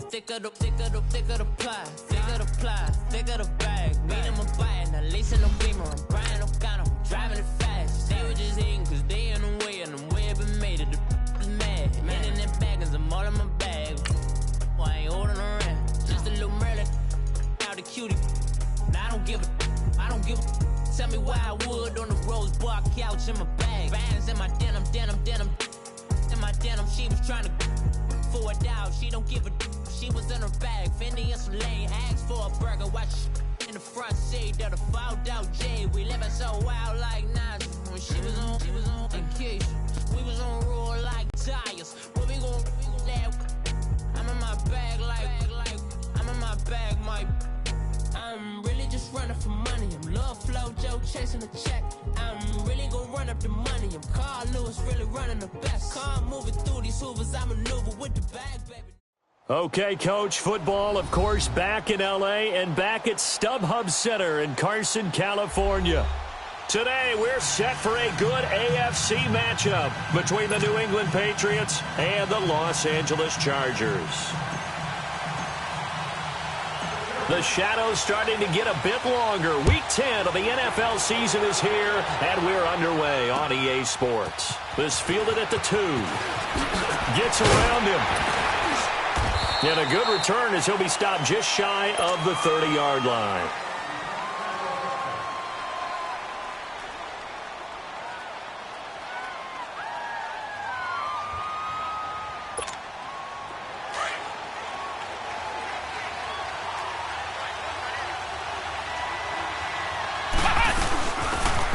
thicker the pie, thicker the bag. Beat them a bite, now lacing no beamer. I'm Brian O'Connor, driving it fast. They were just hating cause they in the way, and the way it been made it, the is mad. Man in them baggins, I'm all in my bag. I ain't holding around, just a little Merlin, out the cutie. Now I don't give a. Tell me why I would on the rose bar couch in my bag. Bands in my denim. In my denim, she was trying to for it out. She don't give a. She was in her bag. Fendi and some lane. Asked for a burger. Watch in the front seat of the fouled out J. We living so wild like Nas. When she was on vacation. We was on roll like tires. What we gon' that? I'm in my bag like I'm in my bag, Mike. I'm really just running for money. I'm Love Flow Joe chasing a check. I'm really gonna run up the money. I'm Carl Lewis, really running the best. Car moving through these hoovers. I maneuver with the bag, baby. Okay, Coach, football, of course, back in L.A. and back at StubHub Center in Carson, California. Today, we're set for a good AFC matchup between the New England Patriots and the Los Angeles Chargers. The shadow's starting to get a bit longer. Week 10 of the NFL season is here, and we're underway on EA Sports. This fielded at the 2. Gets around him. And a good return as he'll be stopped just shy of the 30-yard line.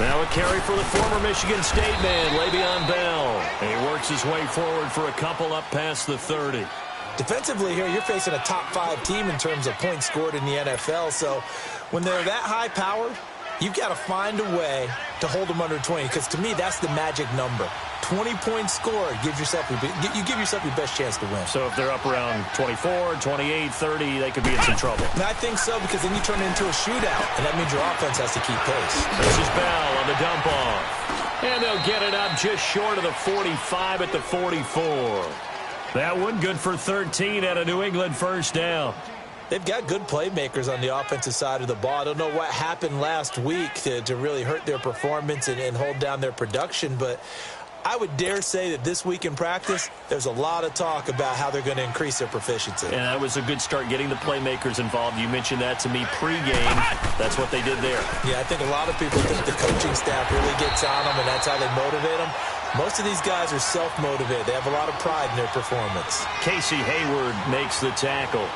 Now a carry for the former Michigan State man, Le'Veon Bell. And he works his way forward for a couple up past the 30. Defensively here, you're facing a top 5 team in terms of points scored in the NFL. So when they're that high powered, you've got to find a way to hold them under 20. Because to me, that's the magic number. 20 points scored gives yourself you give yourself your best chance to win. So if they're up around 24, 28, 30, they could be in some trouble. And I think so, because then you turn it into a shootout, and that means your offense has to keep pace. This is Bell on the dump off. And they'll get it up just short of the 45 at the 44. That one good for 13 at a New England first down. They've got good playmakers on the offensive side of the ball. I don't know what happened last week to really hurt their performance and hold down their production, but I would dare say that this week in practice, there's a lot of talk about how they're going to increase their proficiency. And that was a good start, getting the playmakers involved. You mentioned that to me pregame. That's what they did there. Yeah, I think a lot of people think the coaching staff really gets on them, and that's how they motivate them. Most of these guys are self-motivated. They have a lot of pride in their performance. Casey Hayward makes the tackle.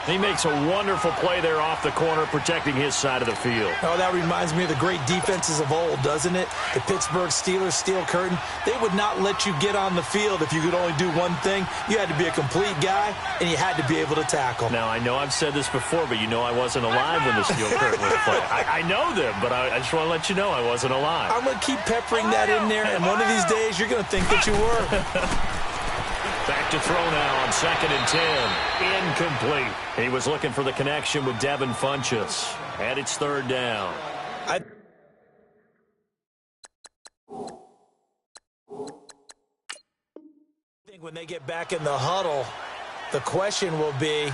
He makes a wonderful play there off the corner, protecting his side of the field. Oh, that reminds me of the great defenses of old, doesn't it? The Pittsburgh Steelers steel curtain. They would not let you get on the field if you could only do one thing. You had to be a complete guy, and you had to be able to tackle. Now, I know I've said this before, but you know I wasn't alive when the steel curtain was played. I know them, but I just want to let you know I wasn't alive. I'm going to keep peppering that in there, and one of these days you're going to think that you were. Back to throw now on 2nd and 10. Incomplete. He was looking for the connection with Devin Funchess. And it's 3rd down. I think when they get back in the huddle, the question will be,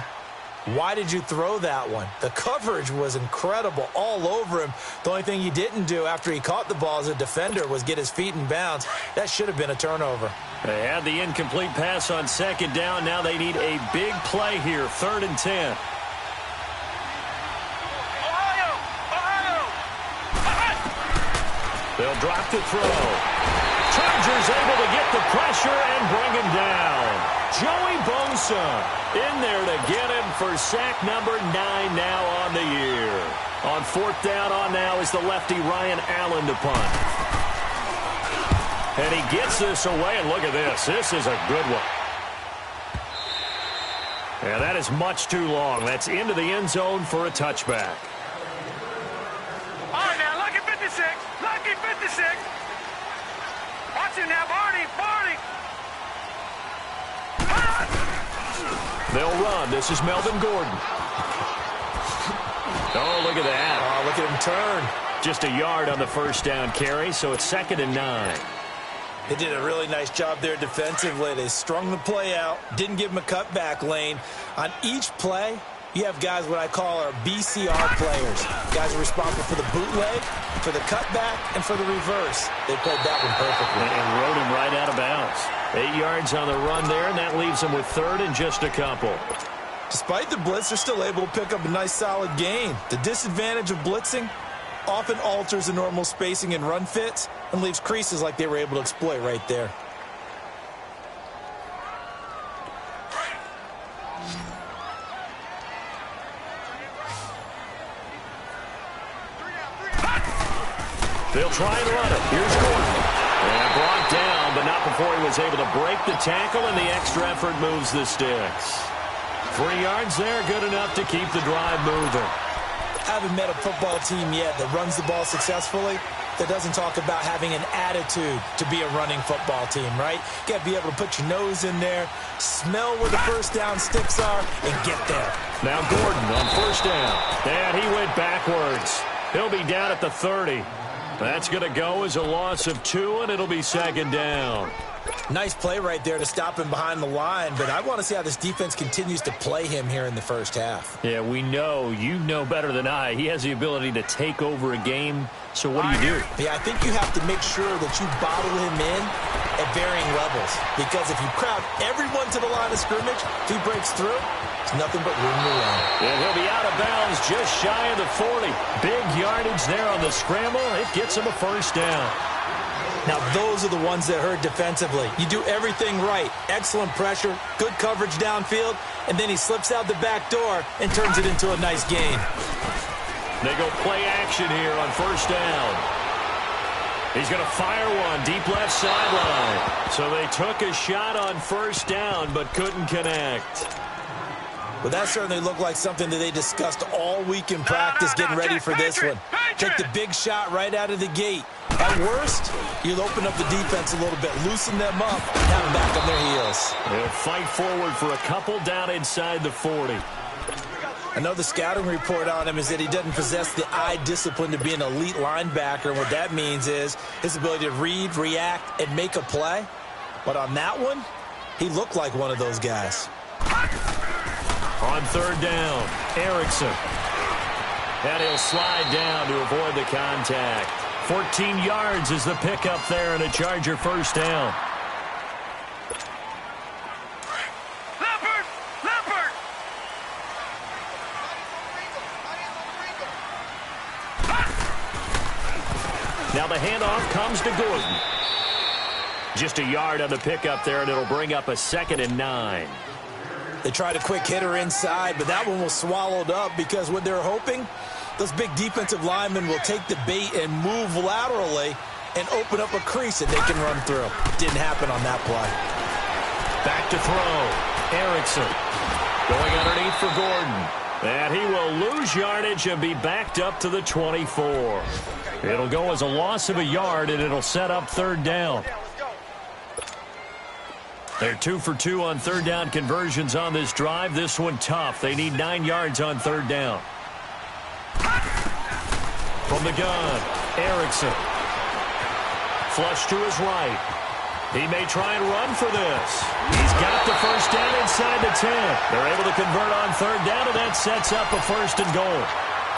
why did you throw that one? The coverage was incredible all over him. The only thing he didn't do after he caught the ball as a defender was get his feet in bounds. That should have been a turnover. They had the incomplete pass on 2nd down. Now they need a big play here, 3rd and 10. They'll drop the throw. Chargers able to get the pressure and bring him down. Joey Bosa in there to get him for sack number 9 now on the year. On 4th down on now is the lefty Ryan Allen to punt. And he gets this away, and look at this. This is a good one. And that is much too long. That's into the end zone for a touchback. All right, now, lucky 56. Lucky 56. Watch him now, Barney. They'll run. This is Melvin Gordon. Oh, look at that. Oh, look at him turn. Just a yard on the first down carry, so it's 2nd and 9. They did a really nice job there defensively. They strung the play out, didn't give him a cutback lane. On each play, you have guys what I call our BCR players. Guys are responsible for the bootleg, for the cutback, and for the reverse. They played that one perfectly. And rode him right out of bounds. 8 yards on the run there, and that leaves them with third and just a couple. Despite the blitz, they're still able to pick up a nice solid gain. The disadvantage of blitzing often alters the normal spacing and run fits and leaves creases like they were able to exploit right there. They'll try and run it. Here's Gordon. And brought down, but not before he was able to break the tackle, and the extra effort moves the sticks. 3 yards there, good enough to keep the drive moving. I haven't met a football team yet that runs the ball successfully that doesn't talk about having an attitude to be a running football team, right? You got to be able to put your nose in there, smell where the first down sticks are, and get there. Now Gordon on first down. And he went backwards. He'll be down at the 30. That's going to go as a loss of 2, and it'll be second down. Nice play right there to stop him behind the line, but I want to see how this defense continues to play him here in the first half. Yeah, we know. You know better than I. He has the ability to take over a game, so what do? Yeah, I think you have to make sure that you bottle him in at varying levels, because if you crowd everyone to the line of scrimmage, if he breaks through, it's nothing but room to run. And he'll be out of bounds just shy of the 40. Big yardage there on the scramble. It gets him a first down. Now, those are the ones that hurt defensively. You do everything right. Excellent pressure, good coverage downfield, and then he slips out the back door and turns it into a nice gain. They go play action here on first down. He's going to fire one deep left sideline. So they took a shot on first down but couldn't connect. Well, that certainly looked like something that they discussed all week in practice getting ready for this one. Take the big shot right out of the gate. At worst, you'll open up the defense a little bit, loosen them up, and have them back on their heels. They'll fight forward for a couple down inside the 40. I know the scouting report on him is that he doesn't possess the eye discipline to be an elite linebacker. And what that means is his ability to read, react, and make a play. But on that one, he looked like one of those guys. On third down, Erickson. And he'll slide down to avoid the contact. 14 yards is the pickup there and a Charger first down. Leopard! Now the handoff comes to Gordon. Just a yard on the pickup there, and it'll bring up a 2nd and 9. They tried a quick hitter inside, but that one was swallowed up because what they're hoping, those big defensive linemen will take the bait and move laterally and open up a crease that they can run through. Didn't happen on that play. Back to throw. Erickson going underneath for Gordon. And he will lose yardage and be backed up to the 24. It'll go as a loss of a yard, and it'll set up third down. They're 2 for 2 on third down conversions on this drive. This one tough. They need 9 yards on third down. From the gun, Erickson. Flush to his right. He may try and run for this. He's got the first down inside the 10. They're able to convert on third down, and that sets up a 1st and goal.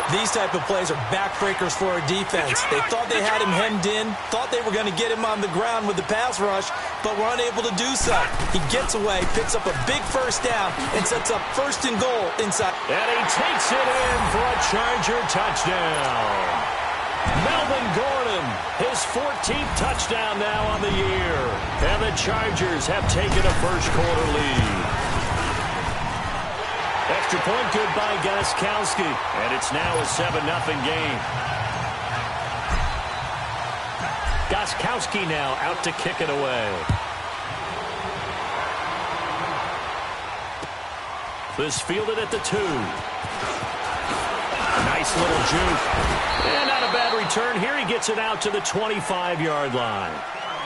These type of plays are backbreakers for a defense. They thought they had him hemmed in, thought they were going to get him on the ground with the pass rush, but were unable to do so. He gets away, picks up a big first down, and sets up 1st and goal inside. And he takes it in for a Charger touchdown. Melvin Gordon, his 14th touchdown now on the year. And the Chargers have taken a first-quarter lead. Extra point good by Gostkowski, and it's now a 7-0 game. Gostkowski now out to kick it away. This fielded at the 2. Nice little juke. And not a bad return here. He gets it out to the 25-yard line.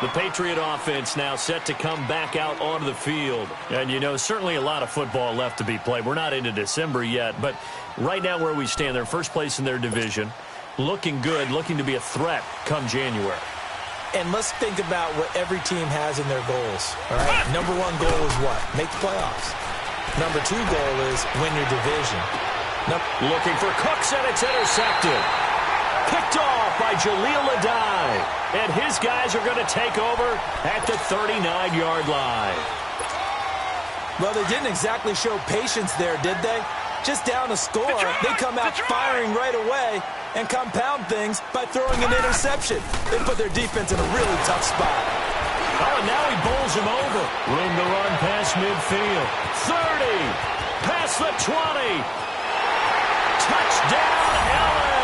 The Patriot offense now set to come back out onto the field. And, you know, certainly a lot of football left to be played. We're not into December yet, but right now where we stand, they're first place in their division. Looking good, looking to be a threat come January. And let's think about what every team has in their goals, all right? Number one goal is what? Make the playoffs. Number two goal is win your division. Looking for Cooks, and it's intercepted. Picked off by Jaleel Adai. And his guys are going to take over at the 39-yard line. Well, they didn't exactly show patience there, did they? Just down a score, they come out firing right away and compound things by throwing an interception. They put their defense in a really tough spot. Oh, and now he bowls him over. Room to run past midfield. 30. Past the 20. Touchdown, LA.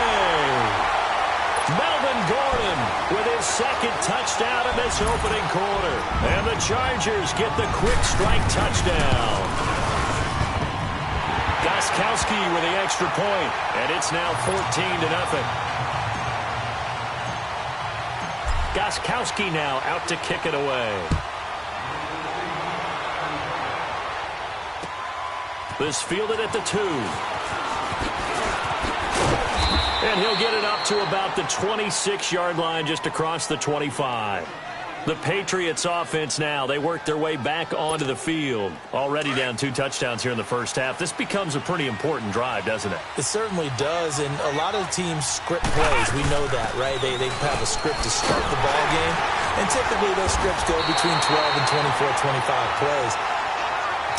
Melvin Gordon with his second touchdown in this opening quarter. And the Chargers get the quick strike touchdown. Gostkowski with the extra point, and it's now 14-0. Gostkowski now out to kick it away. This fielded at the 2. And he'll get it up to about the 26-yard line, just across the 25. The Patriots offense now, they work their way back onto the field. Already down 2 touchdowns here in the first half. This becomes a pretty important drive, doesn't it? It certainly does, and a lot of teams script plays. We know that, right? They have a script to start the ball game, and typically those scripts go between 12 and 24, 25 plays.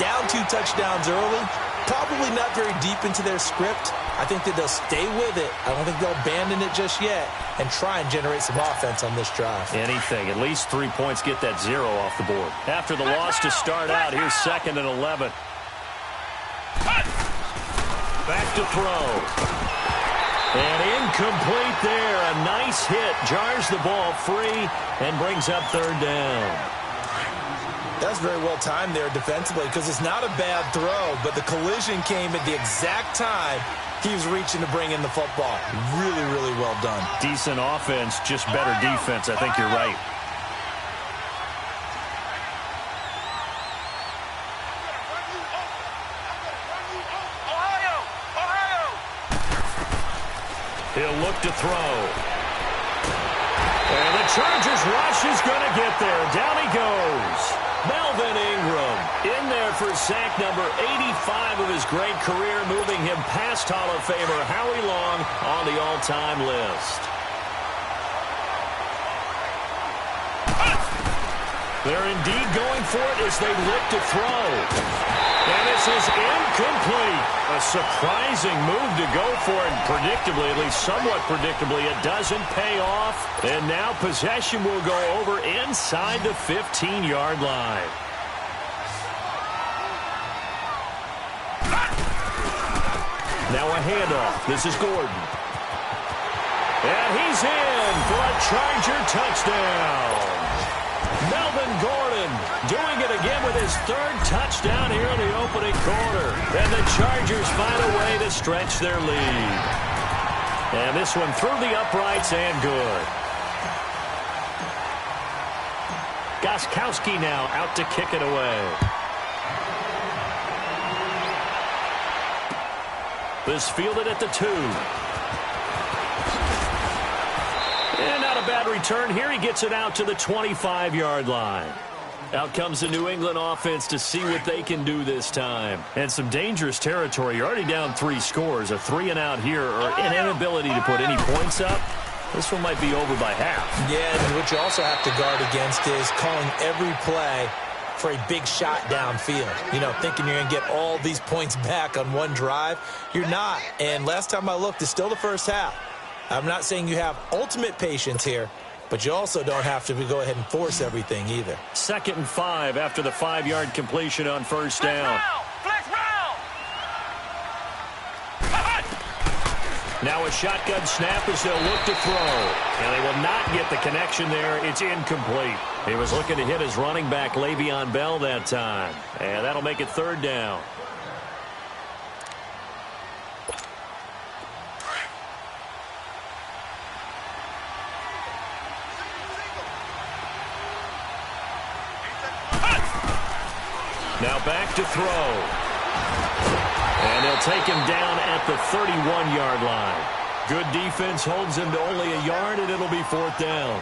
Down 2 touchdowns early, probably not very deep into their script. I think that they'll stay with it. I don't think they'll abandon it just yet and try and generate some offense on this drive. Anything. At least 3 points, get that 0 off the board. After the loss to start out, here's 2nd and 11. Back to throw. And incomplete there. A nice hit. Jars the ball free and brings up 3rd down. That's very well timed there defensively because it's not a bad throw, but the collision came at the exact time he was reaching to bring in the football. Really, really well done. Decent offense, just better defense. I think you're right. He'll look to throw. And the Chargers rush is going to get there. Down he goes. Melvin Ingram in there for sack number 85 of his great career, moving him past Hall of Famer Howie Long on the all-time list. They're indeed going for it as they look to throw. And this is incomplete. A surprising move to go for it. Predictably, at least somewhat predictably, it doesn't pay off. And now possession will go over inside the 15-yard line. Now a handoff. This is Gordon. And he's in for a Charger touchdown. Melvin Gordon doing it again with his 3rd touchdown here in the opening quarter. And the Chargers find a way to stretch their lead. And this one through the uprights and good. Gostkowski now out to kick it away. This fielded at the 2. And not a bad return here. He gets it out to the 25-yard line. Out comes the New England offense to see what they can do this time. And some dangerous territory. You're already down 3 scores. A 3-and-out here or an inability to put any points up. This one might be over by half. Yeah, and what you also have to guard against is calling every play for a big shot downfield. You know, thinking you're going to get all these points back on one drive. You're not. And last time I looked, it's still the first half. I'm not saying you have ultimate patience here, but you also don't have to go ahead and force everything either. 2nd and 5 after the 5-yard completion on 1st down. Flex round. Now a shotgun snap as they'll look to throw. And they will not get the connection there. It's incomplete. He was looking to hit his running back, Le'Veon Bell, that time. And that'll make it 3rd down. Now back to throw. And they'll take him down at the 31-yard line. Good defense holds him to only a yard, and it'll be 4th down.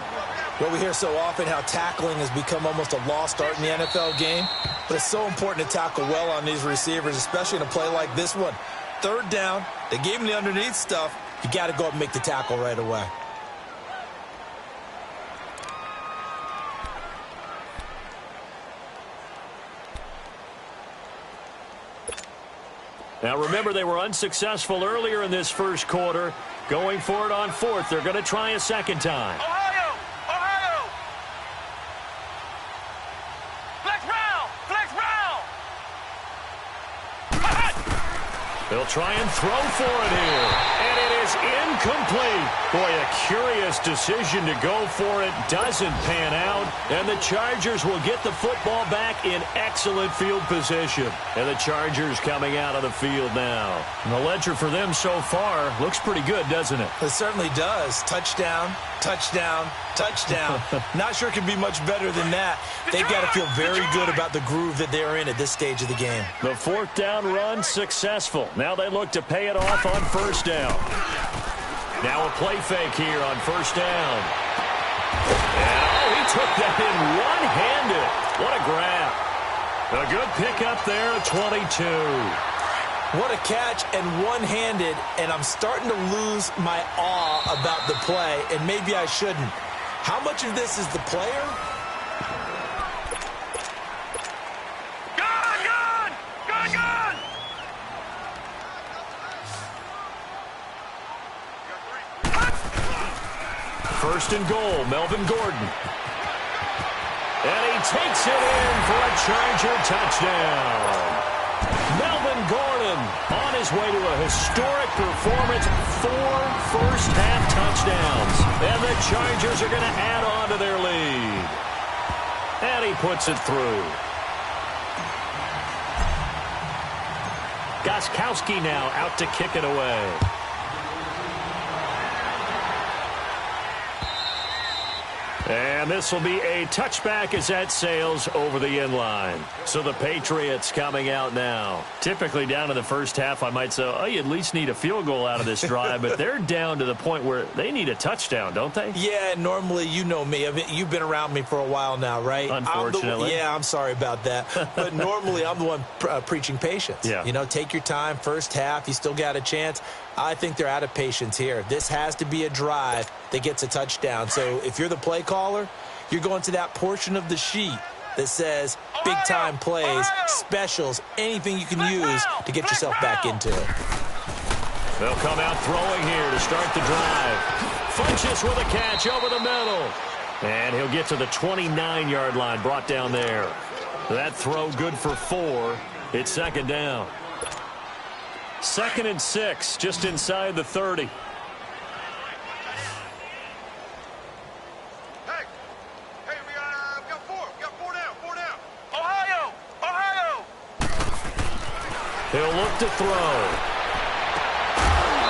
Well, we hear so often how tackling has become almost a lost art in the NFL game, but it's so important to tackle well on these receivers, especially in a play like this one. Third down, they gave him the underneath stuff. You got to go up and make the tackle right away. Now, remember, they were unsuccessful earlier in this first quarter. Going for it on fourth. They're going to try a second time. Ohio! Ohio! Flex round! Flex round! They'll try and throw for it here. And it is incomplete. Boy, a curious decision to go for it. Doesn't pan out. And the Chargers will get the football back in excellent field position. And the Chargers coming out of the field now. And the ledger for them so far looks pretty good, doesn't it? It certainly does. Touchdown, touchdown, touchdown. Not sure it could be much better than that. They've got to feel very good about the groove that they're in at this stage of the game. The fourth down run successful. Now they look to pay it off on first down. Now a play fake here on first down. And, oh, he took that in one-handed. What a grab. A good pickup there at 22. What a catch and one-handed, and I'm starting to lose my awe about the play, and maybe I shouldn't. How much of this is the player? Gun! Gun! Gun! Gun! First and goal, Melvin Gordon. And he takes it in for a Charger touchdown. Melvin Gordon on his way to a historic performance, 4 first-half touchdowns. And the Chargers are going to add on to their lead. And he puts it through. Gostkowski now out to kick it away. And this will be a touchback as that sails over the end line. So the Patriots coming out now. Typically down in the first half, I might say, oh, you at least need a field goal out of this drive. But they're down to the point where they need a touchdown, don't they? Yeah, normally, you know me. You've been around me for a while now, right? Unfortunately. I'm sorry about that. But normally, I'm the one preaching patience. Yeah. You know, take your time. First half, you still got a chance. I think they're out of patience here. This has to be a drive that gets a touchdown. So if you're the play caller, you're going to that portion of the sheet that says big-time plays, specials, anything you can use to get yourself back into it. They'll come out throwing here to start the drive. Funches with a catch over the middle. And he'll get to the 29-yard line, brought down there. That throw good for 4. It's second down. 2nd and 6, just inside the 30. Hey, we got 4. We got 4 down. 4 down. Ohio! Ohio! He'll look to throw.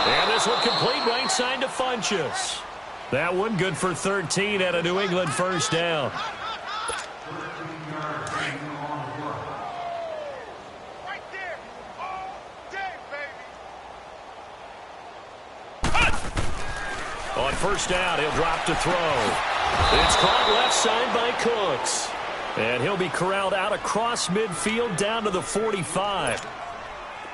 And this one complete right side to Funches. That one good for 13 at a New England first down. Right there. All day, baby. On first down, he'll drop to throw. It's caught left side by Cooks. And he'll be corralled out across midfield down to the 45.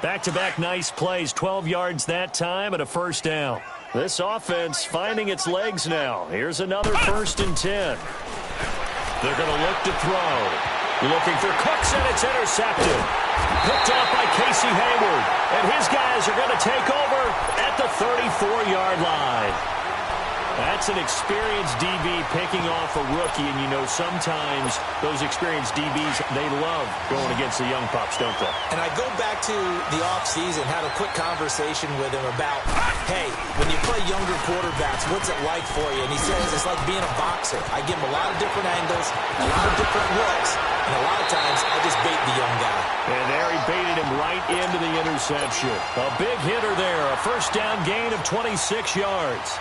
Back-to-back nice plays, 12 yards that time and a first down. This offense finding its legs now. Here's another 1st and 10. They're going to look to throw. Looking for Cooks, and it's intercepted. Picked off by Casey Hayward. And his guys are going to take over at the 34-yard line. That's an experienced DB picking off a rookie, and you know sometimes those experienced DBs, they love going against the young pups, don't they? And I go back to the offseason, had a quick conversation with him about, hey, when you play younger quarterbacks, what's it like for you? And he says it's like being a boxer. I give him a lot of different angles, a lot of different looks, and a lot of times I just bait the young guy. And there he baited him right into the interception. A big hitter there, a first down gain of 26 yards.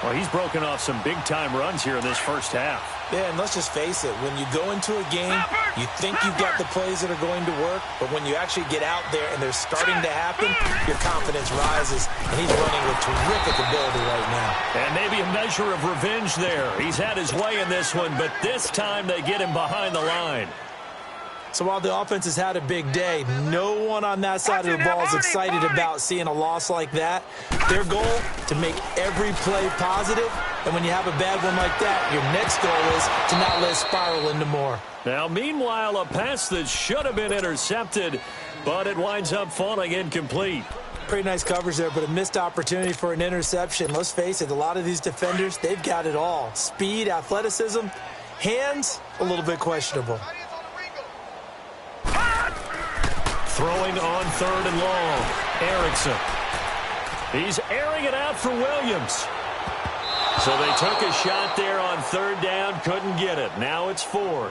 Well, he's broken off some big-time runs here in this first half. Yeah, and let's just face it. When you go into a game, you think you've got the plays that are going to work, but when you actually get out there and they're starting to happen, your confidence rises, and he's running with terrific ability right now. And maybe a measure of revenge there. He's had his way in this one, but this time they get him behind the line. So while the offense has had a big day, no one on that side of the ball is excited about seeing a loss like that. Their goal, to make every play positive, and when you have a bad one like that, your next goal is to not let it spiral into more. Now, meanwhile, a pass that should have been intercepted, but it winds up falling incomplete. Pretty nice coverage there, but a missed opportunity for an interception. Let's face it, a lot of these defenders, they've got it all. Speed, athleticism, hands, a little bit questionable. Throwing on 3rd and long. Erickson. He's airing it out for Williams. So they took a shot there on 3rd down, couldn't get it. Now it's 4th.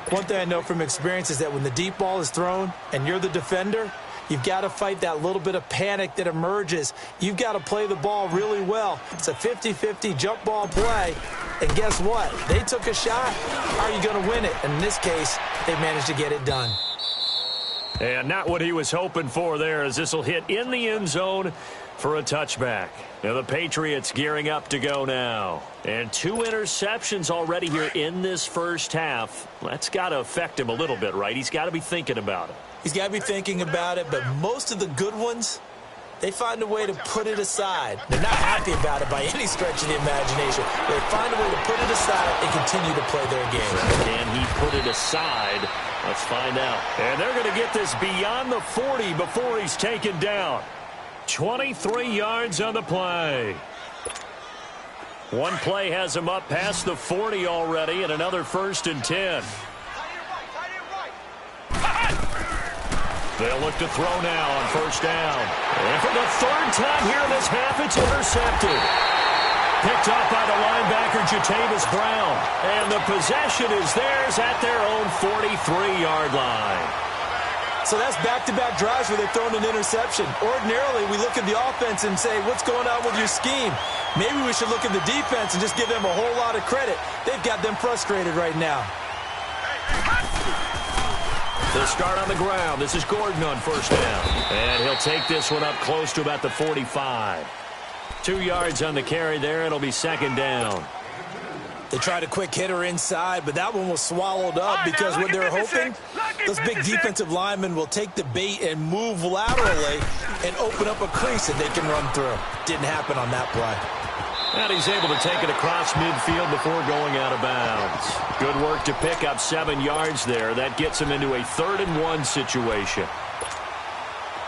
One thing I know from experience is that when the deep ball is thrown and you're the defender, you've got to fight that little bit of panic that emerges. You've got to play the ball really well. It's a 50-50 jump ball play. And guess what? They took a shot. How are you going to win it? And in this case, they managed to get it done. And not what he was hoping for there, as this will hit in the end zone for a touchback. Now the Patriots gearing up to go now. And 2 interceptions already here in this first half. That's got to affect him a little bit, right? He's got to be thinking about it. He's got to be thinking about it, but most of the good ones, they find a way to put it aside. They're not happy about it by any stretch of the imagination. They find a way to put it aside and continue to play their game. Can he put it aside? Let's find out. And they're going to get this beyond the 40 before he's taken down. 23 yards on the play. One play has him up past the 40 already, and another 1st and 10. They'll look to throw now on 1st down. And for the 3rd time here in this half, it's intercepted. Picked up by the linebacker, Jatavis Brown. And the possession is theirs at their own 43-yard line. So that's back-to-back drives where they've thrown an interception. Ordinarily, we look at the offense and say, what's going on with your scheme? Maybe we should look at the defense and just give them a whole lot of credit. They've got them frustrated right now. They'll start on the ground. This is Gordon on 1st down. And he'll take this one up close to about the 45. 2 yards on the carry there. It'll be 2nd down. They tried a quick hitter inside, but that one was swallowed up because what they're hoping, those big defensive linemen will take the bait and move laterally and open up a crease that they can run through. Didn't happen on that play. And he's able to take it across midfield before going out of bounds. Good work to pick up 7 yards there. That gets him into a 3rd and 1 situation.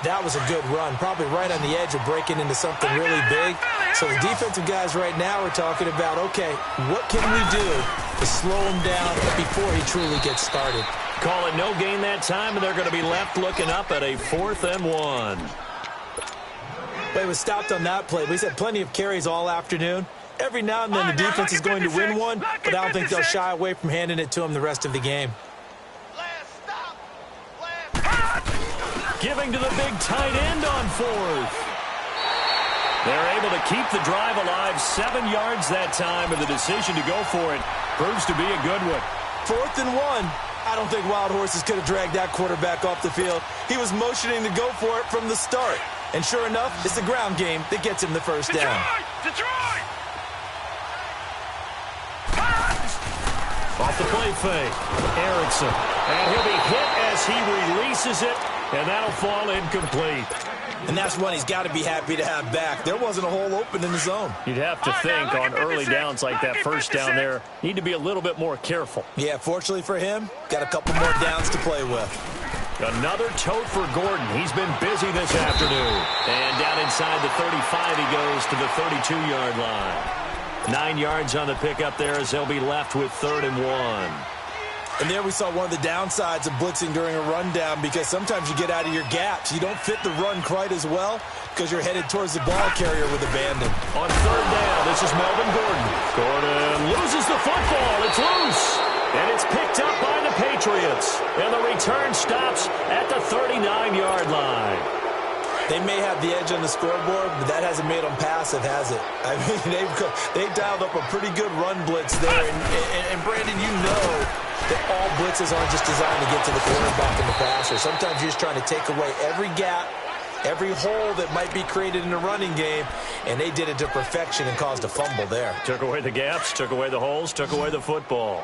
That was a good run, probably right on the edge of breaking into something really big. So the defensive guys right now are talking about, okay, what can we do to slow him down before he truly gets started? Call it no gain that time, and they're going to be left looking up at a 4th and 1. But it was stopped on that play. He's had plenty of carries all afternoon. Every now and then the defense is going to win one, but I don't think they'll shy away from handing it to him the rest of the game. Giving to the big tight end on 4th. They're able to keep the drive alive, 7 yards that time, and the decision to go for it proves to be a good one. 4th and 1. I don't think Wild Horses could have dragged that quarterback off the field. He was motioning to go for it from the start. And sure enough, it's the ground game that gets him the 1st down. Detroit! Off the play fake, Erickson. And he'll be hit as he releases it, and that'll fall incomplete. And that's one he's got to be happy to have back. There wasn't a hole open in the zone. You'd have to think on early downs like that 1st down there, need to be a little bit more careful. Yeah, fortunately for him, got a couple more downs to play with. Another tote for Gordon. He's been busy this afternoon. And down inside the 35, he goes to the 32-yard line. 9 yards on the pickup there as they'll be left with 3rd and 1. And there we saw one of the downsides of blitzing during a rundown, because sometimes you get out of your gaps. You don't fit the run quite as well because you're headed towards the ball carrier with abandon. On 3rd down, this is Melvin Gordon. Gordon loses the football. It's loose. And it's picked up by the Patriots. And the return stops at the 39-yard line. They may have the edge on the scoreboard, but that hasn't made them passive, has it? I mean, they've dialed up a pretty good run blitz there. And Brandon, you know that all blitzes aren't just designed to get to the quarterback and the passer. Sometimes you're just trying to take away every gap, every hole that might be created in the running game, and they did it to perfection and caused a fumble there. Took away the gaps, took away the holes, took away the football.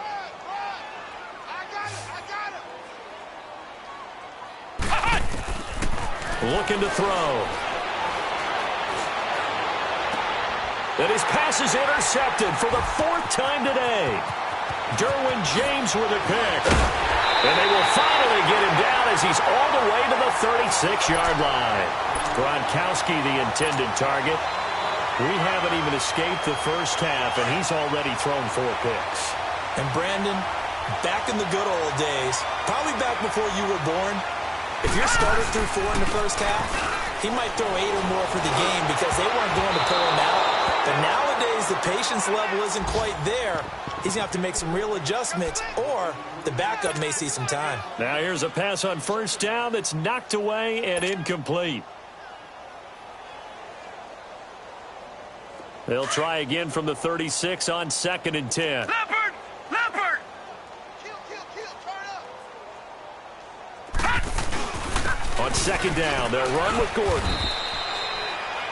Looking to throw. And his pass is intercepted for the 4th time today. Derwin James with a pick. And they will finally get him down as he's all the way to the 36-yard line. Gronkowski, the intended target. We haven't even escaped the first half, and he's already thrown 4 picks. And Brandon, back in the good old days, probably back before you were born, if your starter threw 4 in the first half, he might throw 8 or more for the game because they weren't going to pull him out. But nowadays, the patience level isn't quite there. He's going to have to make some real adjustments, or the backup may see some time. Now here's a pass on first down that's knocked away and incomplete. They'll try again from the 36 on 2nd and 10. Leopard! On 2nd down, they'll run with Gordon.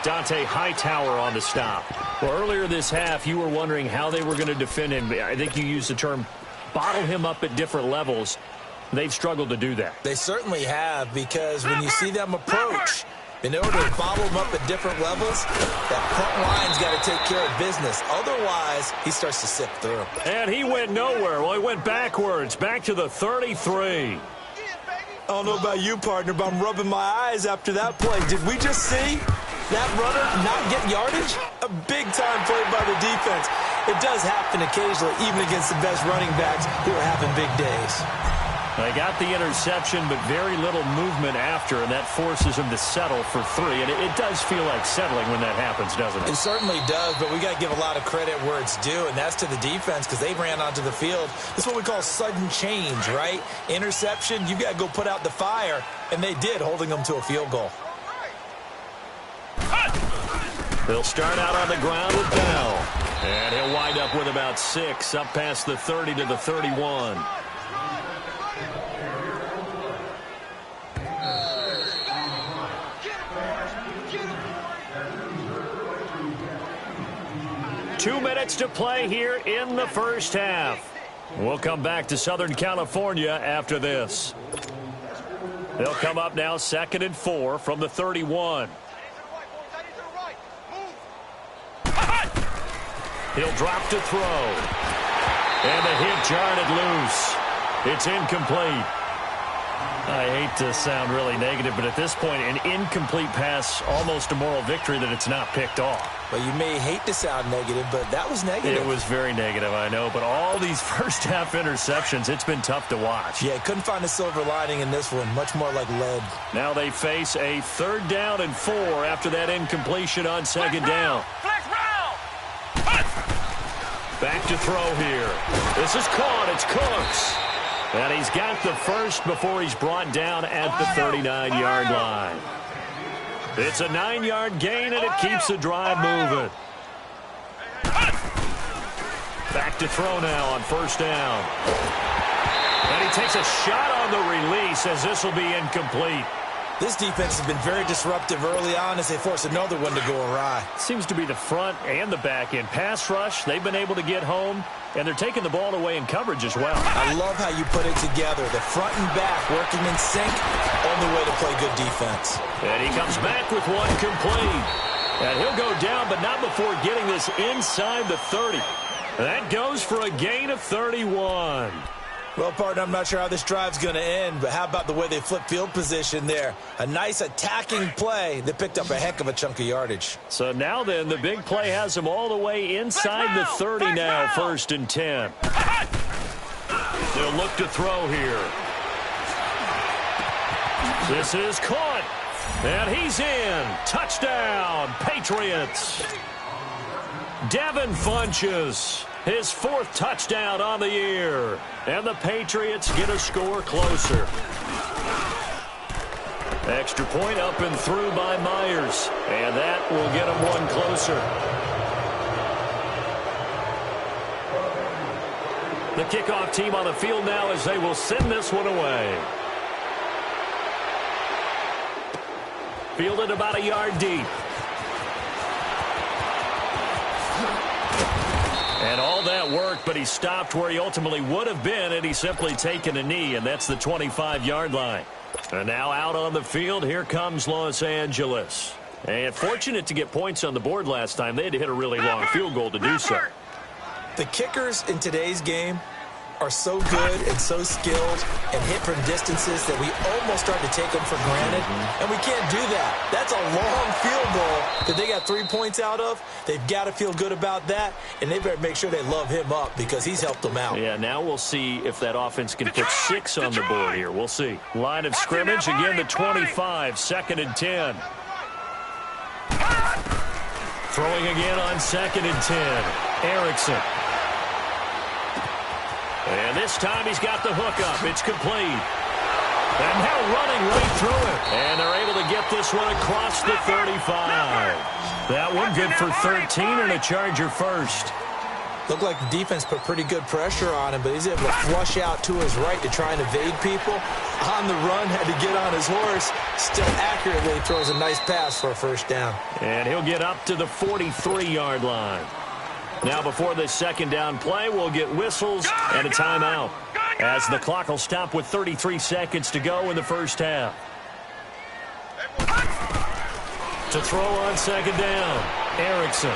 Dante Hightower on the stop. Well, earlier this half, you were wondering how they were going to defend him. I think you used the term bottle him up at different levels. They've struggled to do that. They certainly have, because when you see them approach, in order to bottle him up at different levels, that front line's got to take care of business. Otherwise, he starts to sift through. And he went nowhere. Well, he went backwards, back to the 33. I don't know about you, partner, but I'm rubbing my eyes after that play. Did we just see that runner not get yardage? A big-time play by the defense. It does happen occasionally, even against the best running backs who are having big days. They got the interception, but very little movement after, and that forces them to settle for 3. And it does feel like settling when that happens, doesn't it? It certainly does, but we got to give a lot of credit where it's due, and that's to the defense because they ran onto the field. This is what we call sudden change, right? Interception, you got to go put out the fire, and they did, holding them to a field goal. They'll start out on the ground with Bell, and he'll wind up with about 6, up past the 30 to the 31. Two minutes to play here in the first half. We'll come back to Southern California after this. They'll come up now 2nd and 4 from the 31. He'll drop to throw. And the hit jarred it loose. It's incomplete. I hate to sound really negative, but at this point, an incomplete pass, almost a moral victory that it's not picked off. Well, you may hate to sound negative, but that was negative. It was very negative, I know, but all these first-half interceptions, it's been tough to watch. Yeah, couldn't find a silver lining in this one, much more like lead. Now they face a 3rd down and 4 after that incompletion on 2nd down. Back to throw here. This is caught. It's Cooks. And he's got the first before he's brought down at the 39-yard line. It's a 9-yard gain, and it keeps the drive moving. Back to throw now on 1st down. And he takes a shot on the release as this will be incomplete. This defense has been very disruptive early on as they force another one to go awry. Seems to be the front and the back end. Pass rush, they've been able to get home, and they're taking the ball away in coverage as well. I love how you put it together. The front and back working in sync on the way to play good defense. And he comes back with one complete. And he'll go down, but not before getting this inside the 30. That goes for a gain of 31. Well, partner, I'm not sure how this drive's going to end, but how about the way they flip field position there? A nice attacking play that picked up a heck of a chunk of yardage. So now then, the big play has them all the way inside the 30 now, 1st and 10. They'll look to throw here. This is caught. And he's in. Touchdown, Patriots. Devin Funchess, his 4th touchdown on the year. And the Patriots get a score closer. Extra point up and through by Myers. And that will get him one closer. The kickoff team on the field now as they will send this one away. Fielded about a yard deep. And all that work, but he stopped where he ultimately would have been had he simply taken a knee, and that's the 25-yard line. And now out on the field, here comes Los Angeles. And fortunate to get points on the board last time. They had to hit a really long field goal to do so. The kickers in today's game are so good and so skilled and hit from distances that we almost start to take them for granted, and we can't do that. That's a long field goal that they got 3 points out of. They've got to feel good about that, and they better make sure they love him up because he's helped them out. Yeah, now we'll see if that offense can put 6 on the board here. We'll see. Line of scrimmage, again the 25, 2nd and 10. Throwing again on 2nd and 10. Erickson. And this time he's got the hook up. It's complete. And now running right through it. And they're able to get this one across the 35. That one good for 13 and a Charger first. Looked like the defense put pretty good pressure on him, but he's able to flush out to his right to try and evade people. On the run, had to get on his horse. Still accurately throws a nice pass for a first down. And he'll get up to the 43-yard line. Now before this second down play, we'll get whistles and a timeout, as the clock will stop with 33 seconds to go in the first half. To throw on 2nd down, Erickson.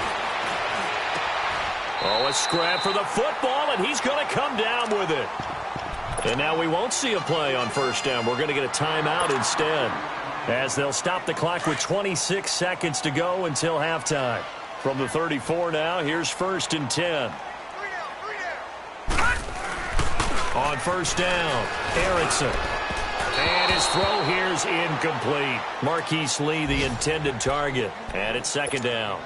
Oh, a scrap for the football, and he's going to come down with it. And now we won't see a play on 1st down. We're going to get a timeout instead, as they'll stop the clock with 26 seconds to go until halftime. From the 34 now, here's 1st and 10. On 1st down, Erickson. And his throw here's incomplete. Marquise Lee, the intended target. And it's 2nd down.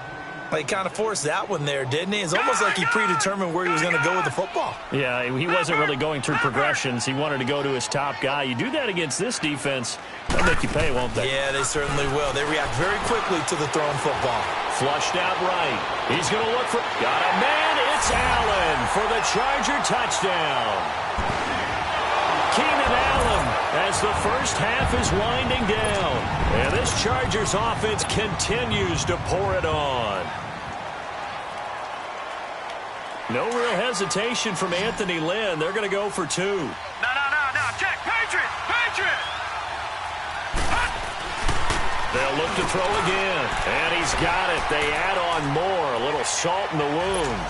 He kind of forced that one there, didn't he? It's almost like he predetermined where he was going to go with the football. Yeah, he wasn't really going through progressions. He wanted to go to his top guy. You do that against this defense, they'll make you pay, won't they? Yeah, they certainly will. They react very quickly to the thrown football. Flushed out right. He's going to look for... Got a man. It's Allen for the Charger touchdown. Keenan Allen as the first half is winding down. And this Chargers offense continues to pour it on. No real hesitation from Anthony Lynn. They're going to go for 2. No. Check. Patriot. They'll look to throw again. And he's got it. They add on more. A little salt in the wound.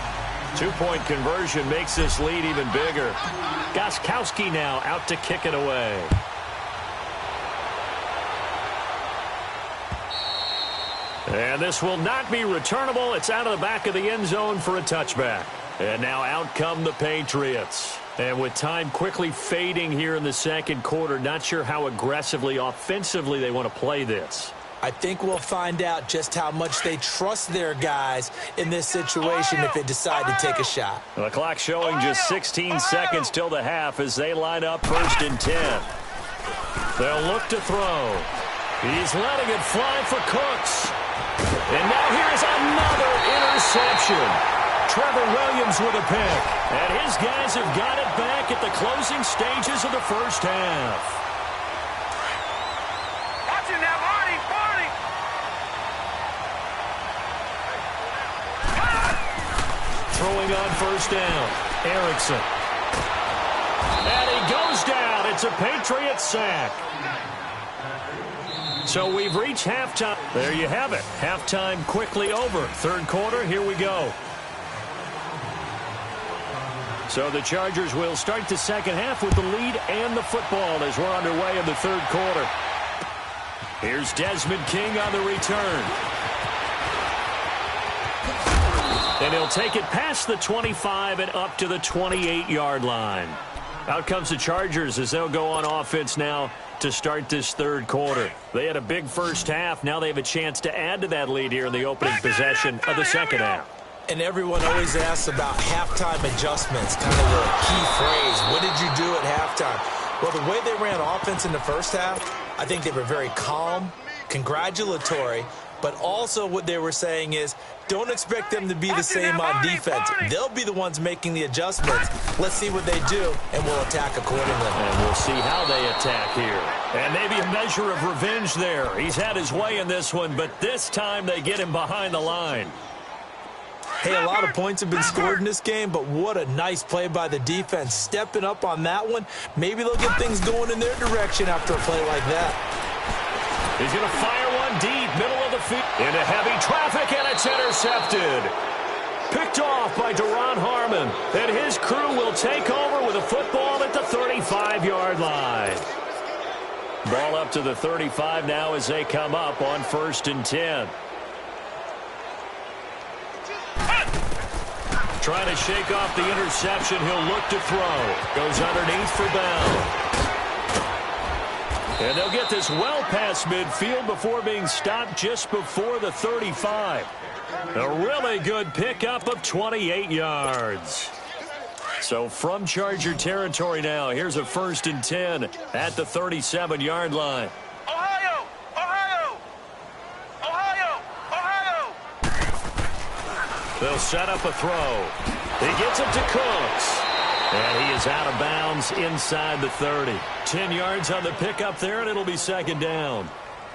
2-point conversion makes this lead even bigger. Gostkowski now out to kick it away. And this will not be returnable. It's out of the back of the end zone for a touchback. And now out come the Patriots. And with time quickly fading here in the second quarter, not sure how aggressively, offensively they want to play this. I think we'll find out just how much they trust their guys in this situation if they decide to take a shot. The clock showing just 16 seconds till the half as they line up 1st and 10. They'll look to throw. He's letting it fly for Cooks. And now here's another interception. Trevor Williams with a pick. And his guys have got it back at the closing stages of the first half. Watch him now, Barney. Throwing on 1st down, Erickson. And he goes down. It's a Patriot sack. So we've reached halftime. There you have it. Halftime quickly over. 3rd quarter, here we go. So the Chargers will start the second half with the lead and the football as we're underway in the 3rd quarter. Here's Desmond King on the return. And he'll take it past the 25 and up to the 28-yard line. Out comes the Chargers as they'll go on offense now to start this 3rd quarter. They had a big first half. Now they have a chance to add to that lead here in the opening possession of the second half. And everyone always asks about halftime adjustments, kind of the key phrase. What did you do at halftime? Well, the way they ran offense in the first half, I think they were very calm, congratulatory, but also what they were saying is don't expect them to be the same on defense. They'll be the ones making the adjustments. Let's see what they do, and we'll attack accordingly. And we'll see how they attack here. And maybe a measure of revenge there. He's had his way in this one, but this time they get him behind the line. Hey, a lot of points have been scored in this game, but what a nice play by the defense. Stepping up on that one, maybe they'll get things going in their direction after a play like that. He's going to fire one deep, middle of the field, into heavy traffic, and it's intercepted. Picked off by Deron Harmon, and his crew will take over with a football at the 35-yard line. Ball up to the 35 now as they come up on 1st and 10. Trying to shake off the interception. He'll look to throw. Goes underneath for Bell. And they'll get this well past midfield before being stopped just before the 35. A really good pickup of 28 yards. So from Charger territory now, here's a 1st and 10 at the 37-yard line. Ohio! Ohio! Ohio! Ohio! They'll set up a throw. He gets it to Cooks. And he is out of bounds inside the 30. 10 yards on the pickup there, and it'll be 2nd down.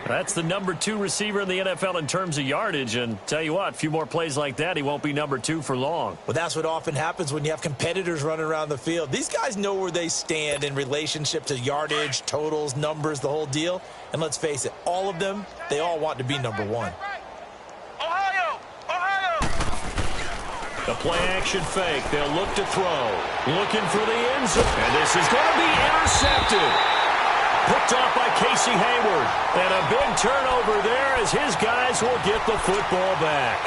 That's the number 2 receiver in the NFL in terms of yardage. And tell you what, a few more plays like that, he won't be number 2 for long. Well, that's what often happens when you have competitors running around the field. These guys know where they stand in relationship to yardage, totals, numbers, the whole deal. And let's face it, all of them, they all want to be number 1. Ohio! Ohio! The play-action fake. They'll look to throw. Looking for the end zone. And this is going to be intercepted. Picked off by Casey Hayward. And a big turnover there as his guys will get the football back.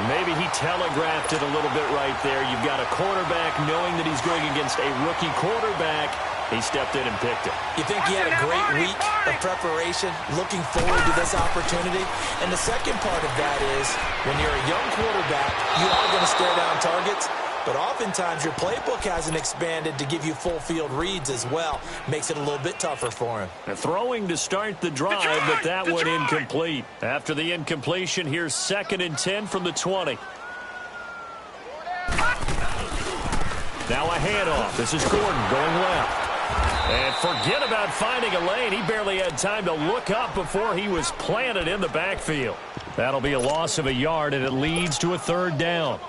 Maybe he telegraphed it a little bit right there. You've got a quarterback knowing that he's going against a rookie quarterback. He stepped in and picked it. You think he had a great week of preparation, looking forward to this opportunity? And the second part of that is, when you're a young quarterback, you are going to stare down targets, but oftentimes your playbook hasn't expanded to give you full field reads as well. Makes it a little bit tougher for him. Throwing to start the drive, but that one incomplete. After the incompletion, here's 2nd and 10 from the 20. Now a handoff. This is Gordon going left. And forget about finding a lane. He barely had time to look up before he was planted in the backfield. That'll be a loss of a yard, and it leads to a 3rd down.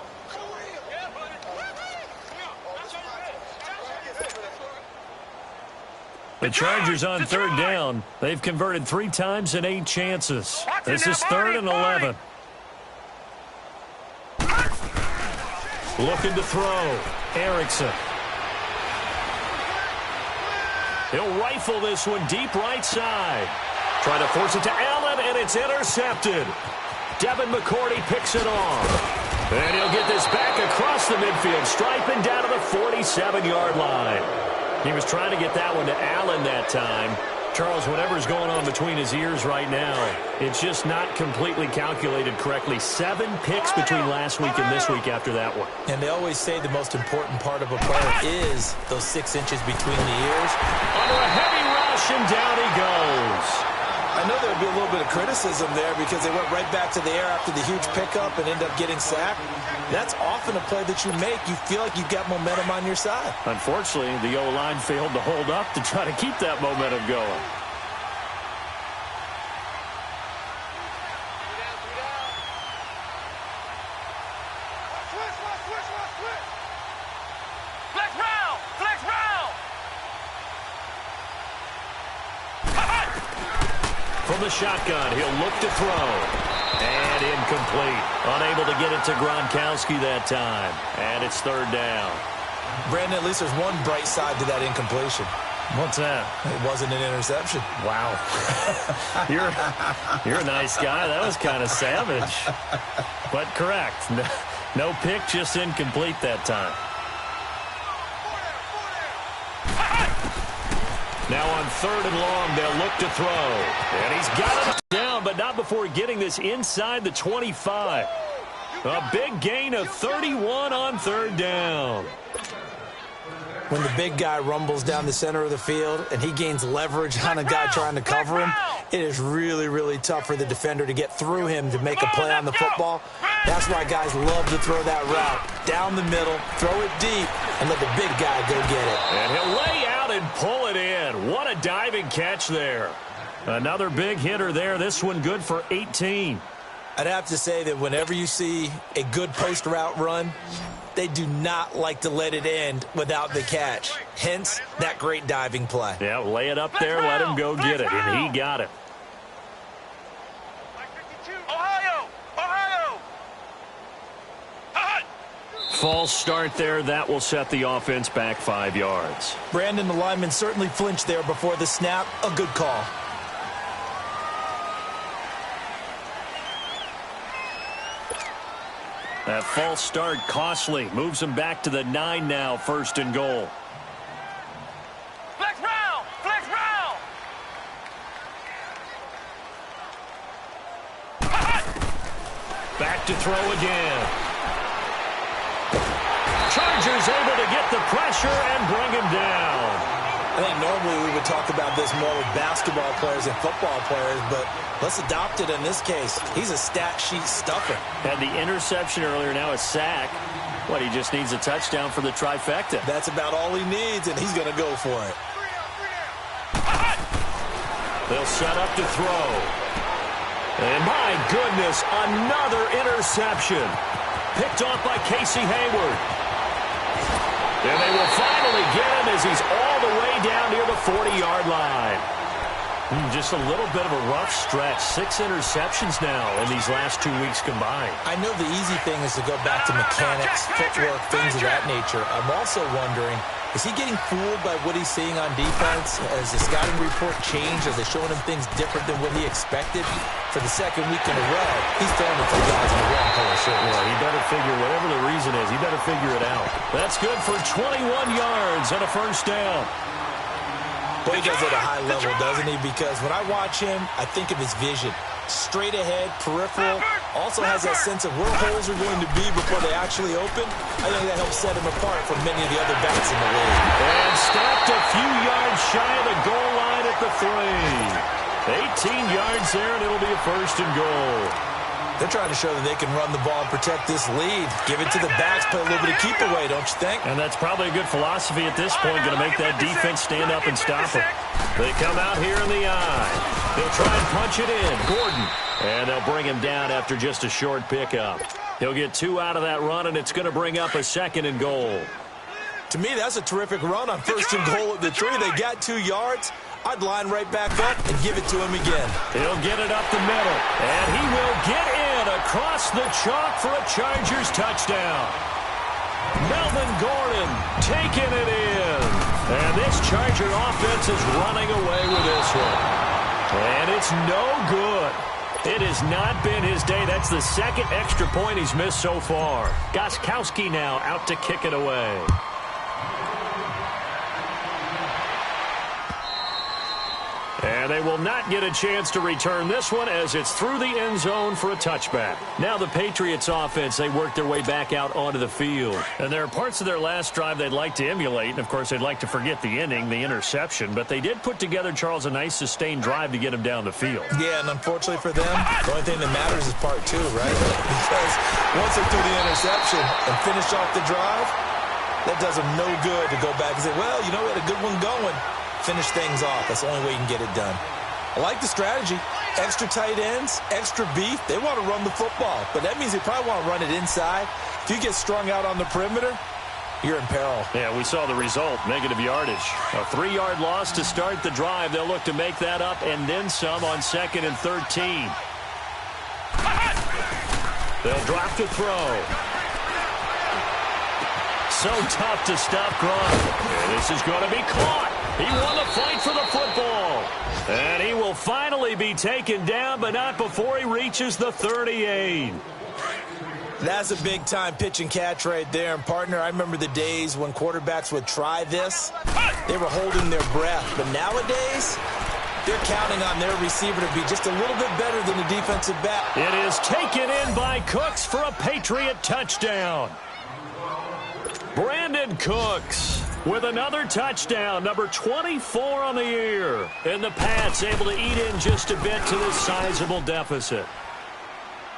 The Chargers on 3rd down. They've converted 3 times in 8 chances. This is 3rd and 11. Looking to throw. Erickson. He'll rifle this one deep right side. Trying to force it to Allen, and it's intercepted. Devin McCourty picks it off. And he'll get this back across the midfield, striping down to the 47-yard line. He was trying to get that one to Allen that time. Charles, whatever's going on between his ears right now, it's just not completely calculated correctly. 7 picks between last week and this week after that one. And they always say the most important part of a player is those 6 inches between the ears. Under a heavy rush, and down he goes. I know there would be a little bit of criticism there because they went right back to the air after the huge pickup and end up getting sacked. That's often a play that you make. You feel like you've got momentum on your side. Unfortunately, the O-line failed to hold up to try to keep that momentum going. Flex round! Flex round! From the shotgun, he'll look to throw. And incomplete. Unable to get it to Gronkowski that time. And it's 3rd down. Brandon, at least there's one bright side to that incompletion. What's that? It wasn't an interception. Wow. You're a nice guy. That was kind of savage. But correct. No pick, just incomplete that time. Now on 3rd and long, they'll look to throw. And he's got it down, but not before getting this inside the 25. A big gain of 31 on 3rd down. When the big guy rumbles down the center of the field and he gains leverage on a guy trying to cover him, it is really, really tough for the defender to get through him to make a play on the football. That's why guys love to throw that route. Down the middle, throw it deep, and let the big guy go get it. And he'll lay out and pull it in. What a diving catch there. Another big hitter there. This one good for 18. I'd have to say that whenever you see a good post route run, they do not like to let it end without the catch. Hence, that great diving play. Yeah, lay it up there, let him go get it, and he got it. Ohio! Ohio! False start there. That will set the offense back 5 yards. Brandon, the lineman, certainly flinched there before the snap. A good call. That false start costly. Moves him back to the 9 now, 1st and goal. Flex round! Flex round! Back to throw again. Chargers able to get the pressure and bring him down. I think normally we would talk about this more with basketball players and football players, but let's adopt it in this case. He's a stat sheet stuffer. Had the interception earlier, now a sack. What, he just needs a touchdown for the trifecta. That's about all he needs, and he's going to go for it. They'll set up to throw. And my goodness, another interception. Picked off by Casey Hayward. And they will finally get him as he's all the way down near the 40-yard line. Just a little bit of a rough stretch. 6 interceptions now in these last 2 weeks combined. I know the easy thing is to go back to mechanics, footwork, things of that nature. I'm also wondering, is he getting fooled by what he's seeing on defense? Has the scouting report changed? Are they showing him things different than what he expected? For the second week in a row, he's throwing it to guys in the wrong color shirts. Well, he better figure, whatever the reason is, he better figure it out. That's good for 21 yards and a 1st down. But he does it at a high level, doesn't he? Because when I watch him, I think of his vision. Straight ahead, peripheral. Also has that sense of where holes are going to be before they actually open. I think that helps set him apart from many of the other backs in the league. And stopped a few yards shy of the goal line at the 3. 18 yards there, and it'll be a 1st and goal. They're trying to show that they can run the ball and protect this lead. Give it to the backs, play a little bit of keep away, don't you think? And that's probably a good philosophy at this point, going to make that defense stand up and stop them. They come out here in the eye. They'll try and punch it in. Gordon. And they'll bring him down after just a short pickup. He'll get 2 out of that run, and it's going to bring up a 2nd and goal. To me, that's a terrific run on 1st and goal at the 3. They got 2 yards. I'd line right back up and give it to him again. He'll get it up the middle, and he will get in across the chalk for a Chargers touchdown. Melvin Gordon taking it in. And this Charger offense is running away with this one. And it's no good. It has not been his day. That's the 2nd extra point he's missed so far. Gostkowski now out to kick it away. And they will not get a chance to return this one as it's through the end zone for a touchback. Now the Patriots offense, they work their way back out onto the field. And there are parts of their last drive they'd like to emulate. And, of course, they'd like to forget the ending, the interception. But they did put together, Charles, a nice sustained drive to get him down the field. Yeah, and unfortunately for them, the only thing that matters is part 2, right? Because once they threw the interception and finished off the drive, that does them no good to go back and say, well, you know, we had a good one going. Finish things off. That's the only way you can get it done. I like the strategy. Extra tight ends, extra beef. They want to run the football, but that means they probably want to run it inside. If you get strung out on the perimeter, you're in peril. Yeah, we saw the result, negative yardage. A 3-yard loss to start the drive. They'll look to make that up and then some on 2nd and 13. They'll drop to throw. So tough to stop Gronk. And this is going to be caught. He won the fight for the football. And he will finally be taken down, but not before he reaches the 38. That's a big-time pitch and catch right there. And, partner, I remember the days when quarterbacks would try this. They were holding their breath. But nowadays, they're counting on their receiver to be just a little bit better than the defensive back. It is taken in by Cooks for a Patriot touchdown. Brandon Cooks with another touchdown, number 24 on the year. And the Pats able to eat in just a bit to this sizable deficit.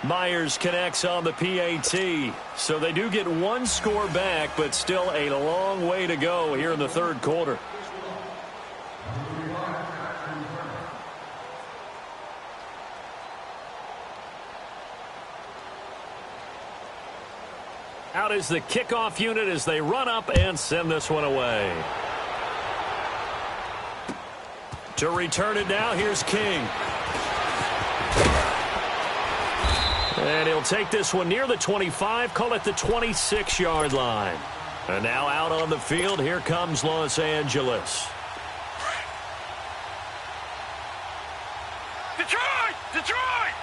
Myers connects on the PAT, so they do get one score back, but still a long way to go here in the third quarter. Out is the kickoff unit as they run up and send this one away. To return it now, here's King. And he'll take this one near the 25, call it the 26-yard line. And now out on the field, here comes Los Angeles. Detroit! Detroit!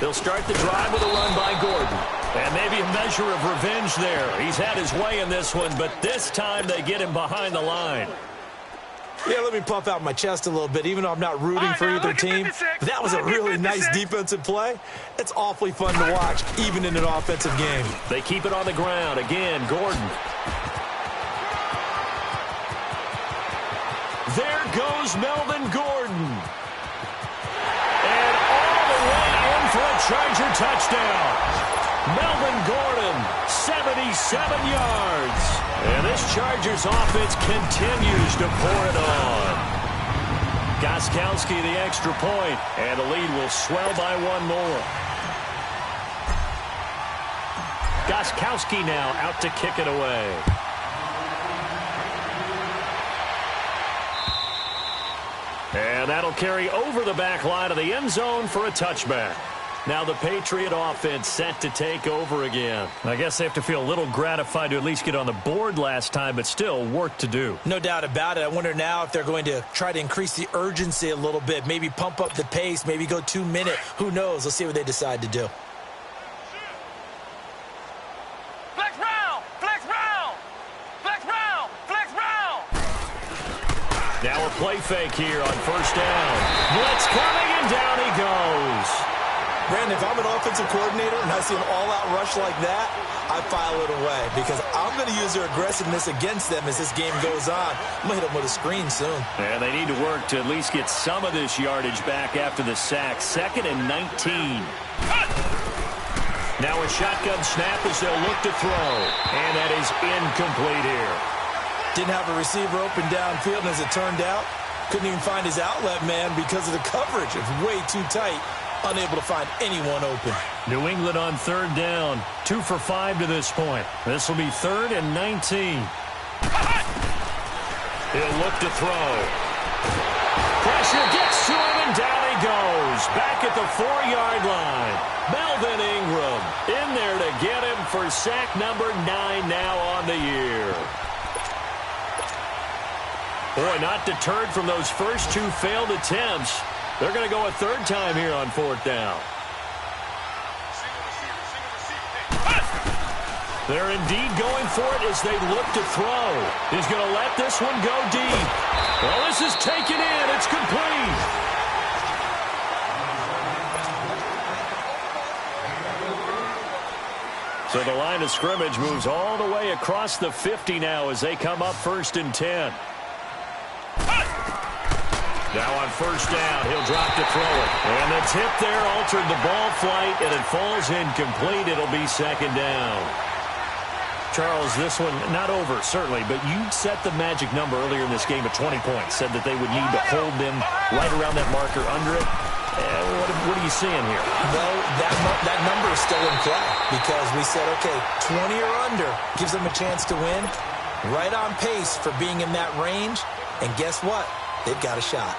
They'll start the drive with a run by Gordon. And maybe a measure of revenge there. He's had his way in this one, but this time they get him behind the line. Yeah, let me puff out my chest a little bit, even though I'm not rooting for either team. That was a really nice defensive play. It's awfully fun to watch, even in an offensive game. They keep it on the ground. Again, Gordon. There goes Melvin Gordon. And all the way in for a Charger touchdown. Melvin Gordon, 77 yards. And this Chargers offense continues to pour it on. Gostkowski the extra point, and the lead will swell by one more. Gostkowski now out to kick it away. And that'll carry over the back line of the end zone for a touchback. Now the Patriot offense set to take over again. I guess they have to feel a little gratified to at least get on the board last time, but still work to do. No doubt about it. I wonder now if they're going to try to increase the urgency a little bit, maybe pump up the pace, maybe go 2 minute. Who knows? Let's see what they decide to do. Flex round! Flex round! Flex round! Flex round! Now a play fake here on first down. Blitz coming, and down he goes. Brandon, if I'm an offensive coordinator and I see an all-out rush like that, I file it away because I'm going to use their aggressiveness against them as this game goes on. I'm going to hit them with a screen soon. And they need to work to at least get some of this yardage back after the sack. 2nd and 19. Now a shotgun snap as they'll look to throw. And that is incomplete here. Didn't have a receiver open downfield, and as it turned out, couldn't even find his outlet man because of the coverage. It's way too tight. Unable to find anyone open. New England on third down. 2 for 5 to this point. This will be 3rd and 19. He'll look to throw. Pressure gets to him, and down he goes. Back at the 4-yard line. Melvin Ingram in there to get him for sack number 9 now on the year. Boy, not deterred from those first 2 failed attempts. They're going to go a 3rd time here on 4th down. They're indeed going for it as they look to throw. He's going to let this one go deep. Well, this is taken in. It's complete. So the line of scrimmage moves all the way across the 50 now as they come up 1st and 10. Now on first down, he'll drop to throw it. And the tip there altered the ball flight, and it falls incomplete. It'll be 2nd down. Charles, this one not over, certainly, but you set the magic number earlier in this game at 20 points. Said that they would need to hold them right around that marker under it. What are you seeing here? Well, that number is still in play because we said, okay, 20 or under gives them a chance to win. Right on pace for being in that range. And guess what? They've got a shot.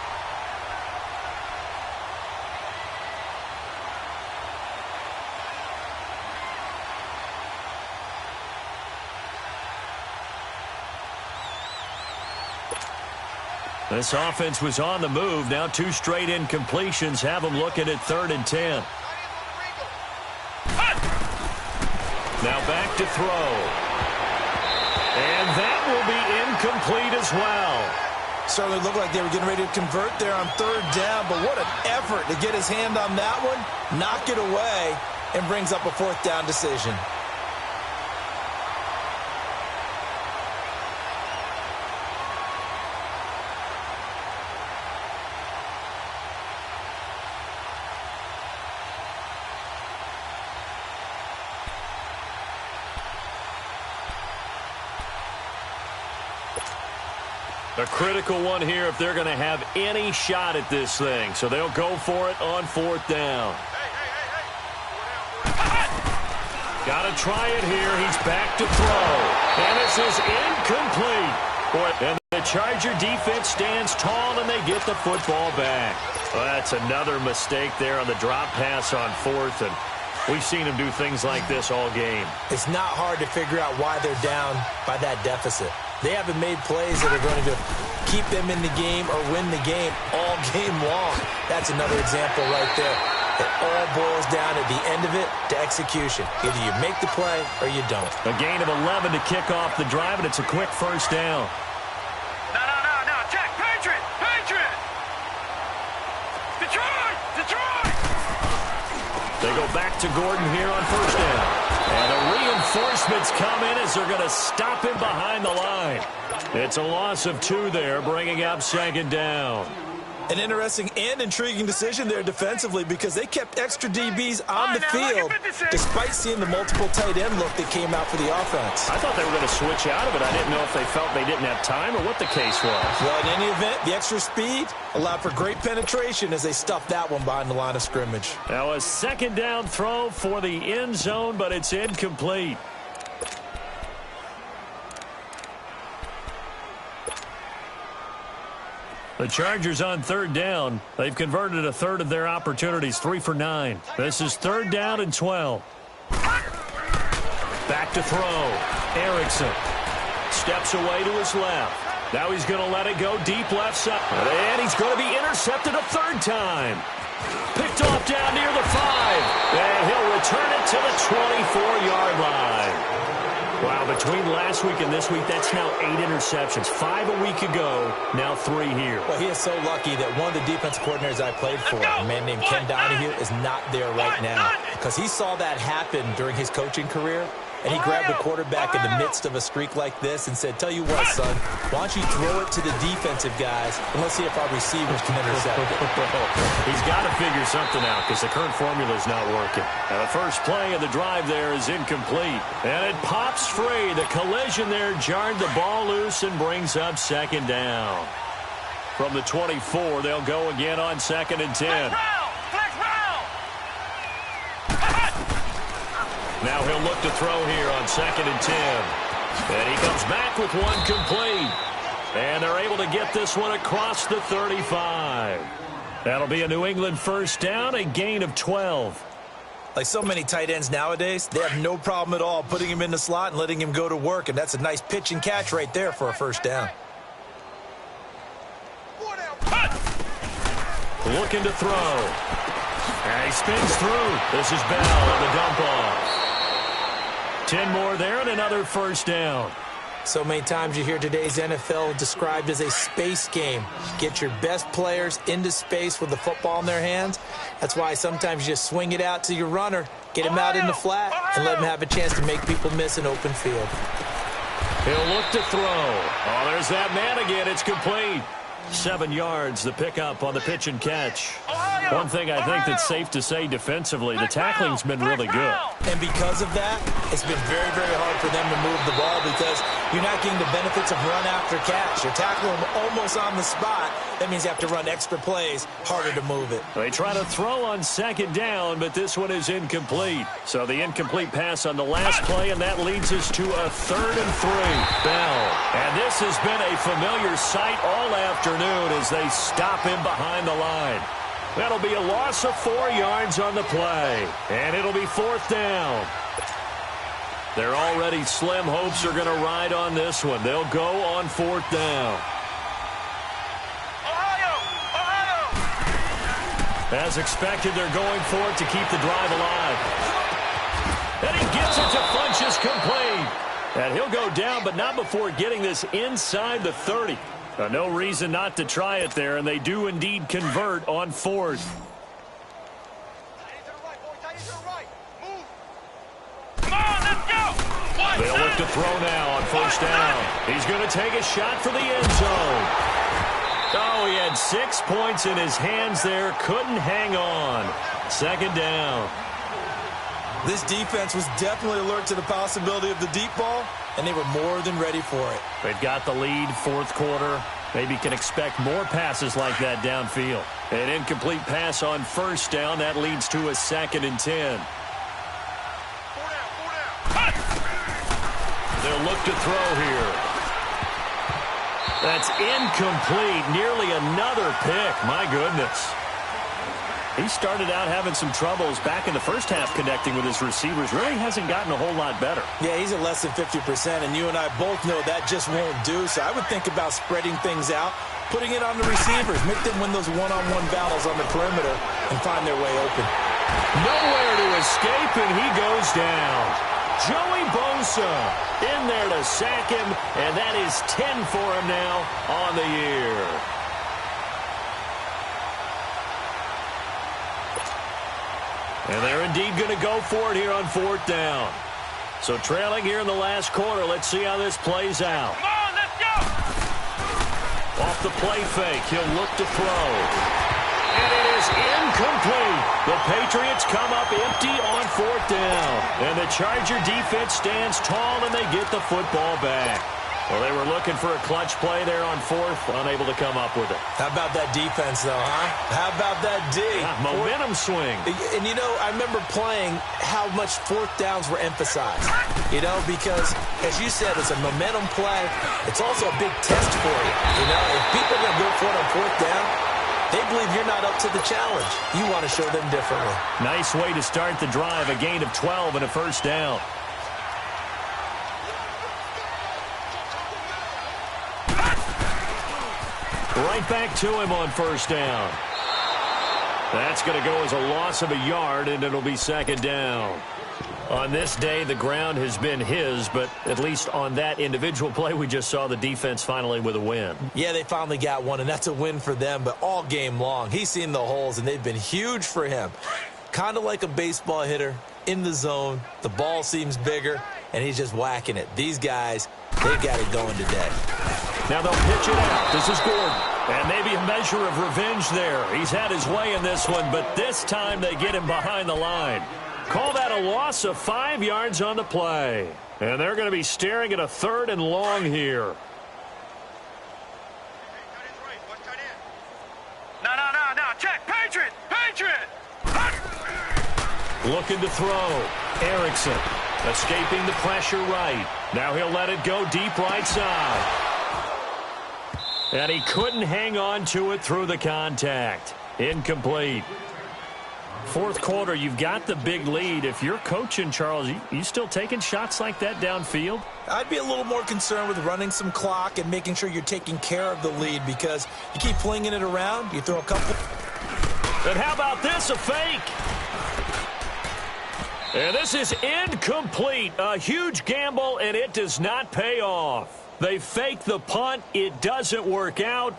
This offense was on the move. Now 2 straight incompletions have them looking at 3rd and 10. Now back to throw. And that will be incomplete as well. Certainly looked like they were getting ready to convert there on 3rd down, but what an effort to get his hand on that one, knock it away, and brings up a 4th down decision. A critical one here if they're going to have any shot at this thing. So they'll go for it on 4th down. Got to try it here. He's back to throw. And this is incomplete. And the Charger defense stands tall, and they get the football back. Well, that's another mistake there on the drop pass on 4th. And we've seen him do things like this all game. It's not hard to figure out why they're down by that deficit. They haven't made plays that are going to keep them in the game or win the game all game long. That's another example right there. It all boils down at the end of it to execution. Either you make the play or you don't. A gain of 11 to kick off the drive, and it's a quick 1st down. No. Check. Patriot. Detroit. They go back to Gordon here on 1st down. And the reinforcements come in as they're going to stop him behind the line. It's a loss of 2 there, bringing up 2nd down. An interesting and intriguing decision there defensively because they kept extra DBs on the field despite seeing the multiple tight end look that came out for the offense. I thought they were going to switch out of it. I didn't know if they felt they didn't have time or what the case was. Well, in any event, the extra speed allowed for great penetration as they stuffed that one behind the line of scrimmage. Now a 2nd down throw for the end zone, but it's incomplete. The Chargers on 3rd down. They've converted a third of their opportunities, 3 for 9. This is 3rd down and 12. Back to throw. Erickson steps away to his left. Now he's going to let it go deep left side. And he's going to be intercepted a 3rd time. Picked off down near the 5. And he'll return it to the 24-yard line. Wow, between last week and this week, that's now 8 interceptions. 5 a week ago, now 3 here. Well, he is so lucky that one of the defensive coordinators I played for, a man named Ken Donahue, is not there right now. Because he saw that happen during his coaching career, and he grabbed the quarterback in the midst of a streak like this and said, tell you what, son, why don't you throw it to the defensive guys, and let's see if our receivers can intercept it. He's got to figure something out because the current formula is not working. And the first play of the drive there is incomplete. And it pops free. The collision there jarred the ball loose and brings up 2nd down. From the 24, they'll go again on 2nd and 10. Now he'll look to throw here on 2nd and 10. And he comes back with one complete. And they're able to get this one across the 35. That'll be a New England 1st down, a gain of 12. Like so many tight ends nowadays, they have no problem at all putting him in the slot and letting him go to work. And that's a nice pitch and catch right there for a 1st down. Looking to throw. And he spins through. This is Bell on the dump off. 10 more there and another 1st down. So many times you hear today's NFL described as a space game. Get your best players into space with the football in their hands. That's why sometimes you just swing it out to your runner, get him out in the flat, and let him have a chance to make people miss an open field. He'll look to throw. Oh, there's that man again. It's complete. 7 yards, the pickup on the pitch and catch. One thing I think that's safe to say defensively, the tackling's been really good. And because of that, it's been very, very hard for them to move the ball because you're not getting the benefits of run after catch. You're tackling them almost on the spot. That means you have to run extra plays, harder to move it. They try to throw on 2nd down, but this one is incomplete. So the incomplete pass on the last play, and that leads us to a 3rd and 3. Bell. And this has been a familiar sight all afternoon as they stop him behind the line. That'll be a loss of 4 yards on the play. And it'll be 4th down. Their already slim hopes are going to ride on this one. They'll go on 4th down. As expected, they're going for it to keep the drive alive. And he gets it to Funchess complete. And he'll go down, but not before getting this inside the 30. No reason not to try it there, and they do indeed convert on 4th. They'll look to throw now on 1st down. He's going to take a shot for the end zone. Oh, he had 6 points in his hands there. Couldn't hang on. 2nd down. This defense was definitely alert to the possibility of the deep ball, and they were more than ready for it. They've got the lead, 4th quarter. Maybe can expect more passes like that downfield. An incomplete pass on first down. That leads to a 2nd and 10. They'll look to throw here. That's incomplete. Nearly another pick. My goodness. He started out having some troubles back in the first half connecting with his receivers. Really hasn't gotten a whole lot better. Yeah, he's at less than 50%, and you and I both know that just won't do. So I would think about spreading things out, putting it on the receivers, make them win those one-on-one battles on the perimeter and find their way open. Nowhere to escape, and he goes down. Joey Bosa in there to sack him, and that is 10 for him now on the year. And they're indeed going to go for it here on 4th down. So trailing here in the last quarter. Let's see how this plays out. Come on, let's go! Off the play fake, he'll look to throw. And it is incomplete. The Patriots come up empty on 4th down. And the Charger defense stands tall, and they get the football back. Well, they were looking for a clutch play there on 4th, unable to come up with it. How about that defense, though, huh? How about that D? Momentum swing. And, you know, I remember playing how much 4th downs were emphasized, you know, because, as you said, it's a momentum play. It's also a big test for you, you know. If people are going to go for it on 4th down, they believe you're not up to the challenge. You want to show them differently. Nice way to start the drive, a gain of 12 and a 1st down. Right back to him on 1st down. That's going to go as a loss of a yard, and it'll be 2nd down. On this day, the ground has been his, but at least on that individual play, we just saw the defense finally with a win. Yeah, they finally got one, and that's a win for them, but all game long, he's seen the holes, and they've been huge for him. Kind of like a baseball hitter in the zone. The ball seems bigger, and he's just whacking it. These guys, they've got it going today. Now they'll pitch it out. This is Gordon. And maybe a measure of revenge there. He's had his way in this one, but this time they get him behind the line. Call that a loss of 5 yards on the play. And they're going to be staring at a 3rd and long here. No, check, Patriot! Looking to throw. Erickson escaping the pressure right. Now he'll let it go deep right side. And he couldn't hang on to it through the contact. Incomplete. 4th quarter, you've got the big lead. If you're coaching, Charles, you still taking shots like that downfield? I'd be a little more concerned with running some clock and making sure you're taking care of the lead, because you keep flinging it around, you throw a couple. And how about this, a fake? And this is incomplete. A huge gamble, and it does not pay off. They fake the punt. It doesn't work out.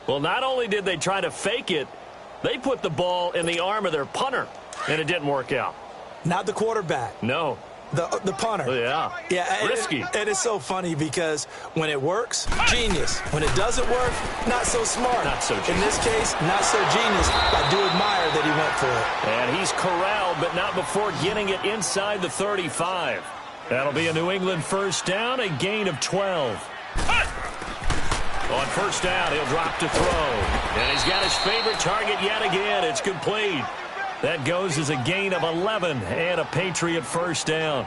Well, not only did they try to fake it, they put the ball in the arm of their punter, and it didn't work out. Not the quarterback. No. The punter. Yeah. Risky. It is so funny because when it works, genius. When it doesn't work, not so smart. Not so genius. In this case, not so genius. I do admire that he went for it. And he's corralled, but not before getting it inside the 35. That'll be a New England 1st down, a gain of 12. On 1st down, he'll drop to throw. And he's got his favorite target yet again. It's complete. That goes as a gain of 11 and a Patriot 1st down.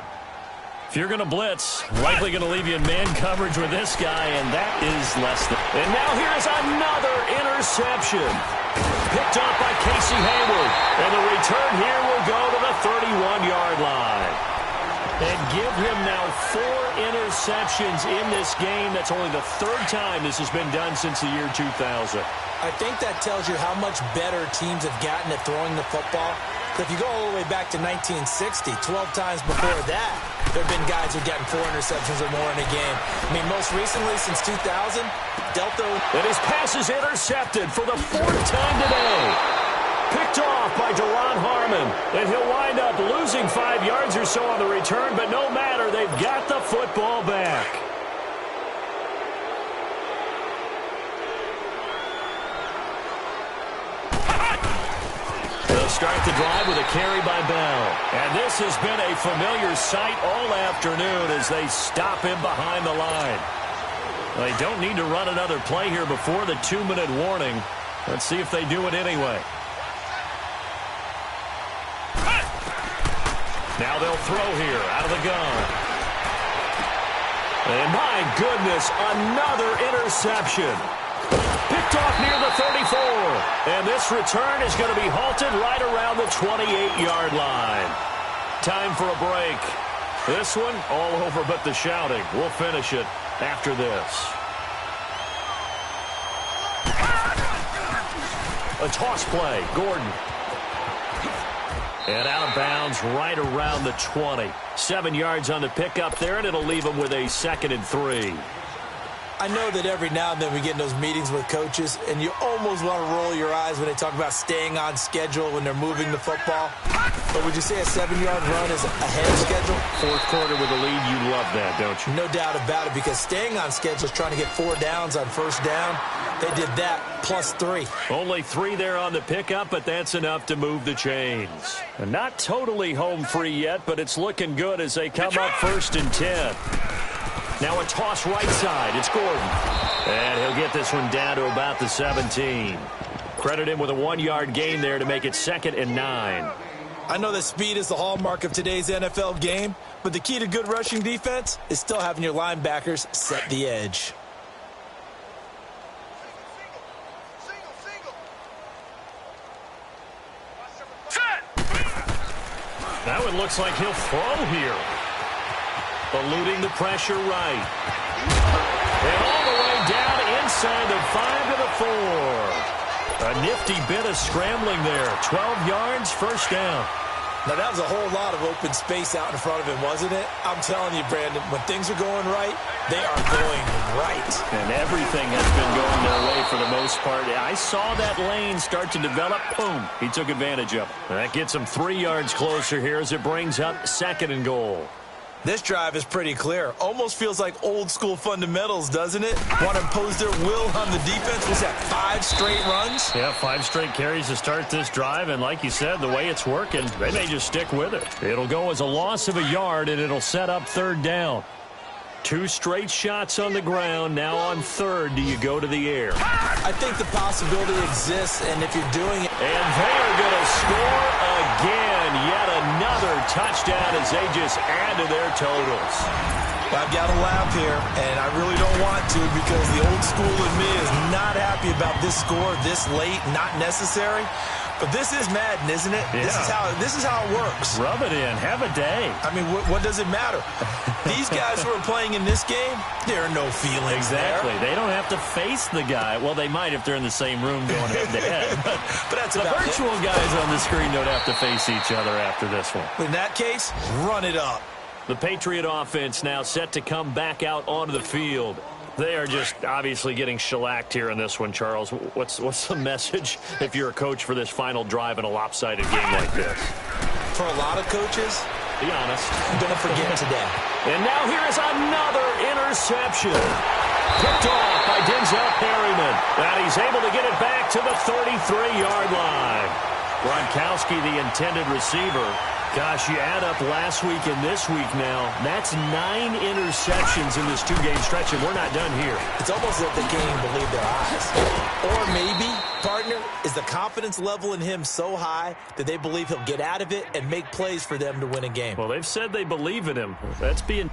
If you're going to blitz, likely going to leave you in man coverage with this guy, and that is less than. And now here's another interception. Picked up by Casey Hayward. And the return here will go to the 31-yard line. And give him now 4 interceptions in this game. That's only the 3rd time this has been done since the year 2000. I think that tells you how much better teams have gotten at throwing the football. If you go all the way back to 1960, 12 times before that, there have been guys who've gotten 4 interceptions or more in a game. I mean, most recently, since 2000, Delta. And his pass is intercepted for the 4th time today. Picked off by Deron Harmon, and he'll wind up losing 5 yards or so on the return, but no matter, they've got the football back. They'll start the drive with a carry by Bell, and this has been a familiar sight all afternoon as they stop him behind the line. They don't need to run another play here before the 2-minute warning. Let's see if they do it anyway. Now they'll throw here out of the gun. And my goodness, another interception. Picked off near the 34. And this return is going to be halted right around the 28-yard line. Time for a break. This one all over but the shouting. We'll finish it after this. A toss play. Gordon. And out of bounds right around the 20. 7 yards on the pickup there, and it'll leave them with a 2nd and 3. I know that every now and then we get in those meetings with coaches, and you almost want to roll your eyes when they talk about staying on schedule when they're moving the football. But would you say a 7-yard run is ahead of schedule? Fourth quarter with a lead, you love that, don't you? No doubt about it, because staying on schedule is trying to get 4 downs on first down. They did that plus 3. Only 3 there on the pickup, but that's enough to move the chains. And not totally home free yet, but it's looking good as they come up 1st and 10. Now a toss right side. It's Gordon. And he'll get this one down to about the 17. Credit him with a 1-yard gain there to make it 2nd and 9. I know that speed is the hallmark of today's NFL game, but the key to good rushing defense is still having your linebackers set the edge. That one looks like he'll throw here. Eluding the pressure right. And all the way down inside the 5 to the 4. A nifty bit of scrambling there. 12 yards, first down. Now, that was a whole lot of open space out in front of him, wasn't it? I'm telling you, Brandon, when things are going right, they are going right. And everything has been going their way for the most part. I saw that lane start to develop. Boom. He took advantage of it. That gets him 3 yards closer here as it brings up 2nd and goal. This drive is pretty clear. Almost feels like old school fundamentals, doesn't it? Want to impose their will on the defense. Was that 5 straight runs? Yeah, 5 straight carries to start this drive. And like you said, the way it's working, they may just stick with it. It'll go as a loss of a yard, and it'll set up 3rd down. 2 straight shots on the ground. Now on 3rd, do you go to the air? I think the possibility exists, and if you're doing it... And they are going to score again. Yet another touchdown as they just add to their totals. I've got to laugh here, and I really don't want to because the old school in me is not happy about this score this late, not necessary. But this is Madden, isn't it? Yeah. This is how it works. Rub it in. Have a day. I mean, what does it matter? These guys who are playing in this game, there are no feelings Exactly. there. They don't have to face the guy. Well, they might if they're in the same room going head-to-head. But that's the about virtual guys on the screen don't have to face each other after this one. In that case, run it up. The Patriot offense now set to come back out onto the field. They are just obviously getting shellacked here in this one, Charles. What's the message if you're a coach for this final drive in a lopsided game like this? For a lot of coaches, be honest, don't forget today. And now here is another interception. Picked off by Denzel Perryman. And he's able to get it back to the 33-yard line. Gronkowski, the intended receiver. Gosh, you add up last week and this week now, that's 9 interceptions in this 2-game stretch, and we're not done here. It's almost like they can't even believe their eyes. Or maybe, partner, is the confidence level in him so high that they believe he'll get out of it and make plays for them to win a game. Well, they've said they believe in him. That's being